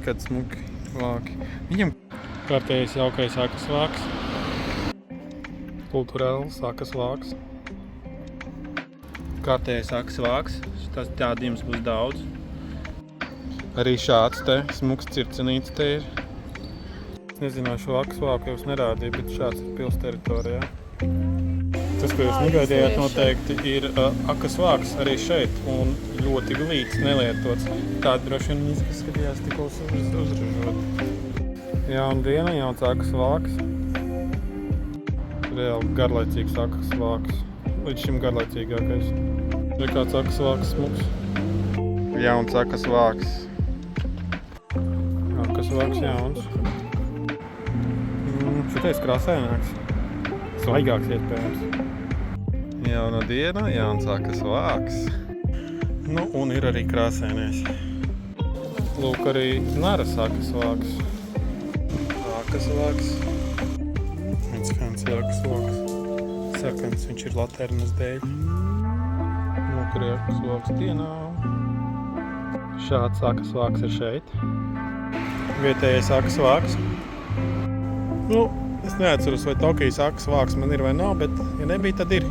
Kad smuki vāki. Viņam kārtējais jaukais akas vāks. Kulturāls akas vāks. Kārtējais akas vāks. Tādi jums būs daudz. Arī šāds te smuks circenīts te ir. Es nezinu, vai šo akas vāku jūs nerādīju, bet šāds ir pils teritorijā. Tas, ko jūs negaidījāt, noteikti ir akas vāks arī šeit un ļoti glīts, nelietots. Tādi droši vien izskatījās tikko uzražot. Jauna diena, jauns akas vāks. Reāli garlaicīgs akas vāks. Līdz šim garlaicīgākais. Ir kāds akas vāks smuks. Jauns akas vāks. Akas vāks jauns. Šitais krāsaināks. Svaigāks iespējams. Jauna diena, jauns akas vāks. Nu, un ir arī krāsainies. Lūk, arī naras akas vāks. Akas vāks. Viens fancy akas vāks. Sarkans, viņš ir laternas dēļ. Lūk, arī akas vāks dienā. Šāds akas vāks ir šeit. Vietējais akas vāks. Nu, es neatceros, vai Tokijas akas vāks man ir vai nav, bet ja nebija, tad ir.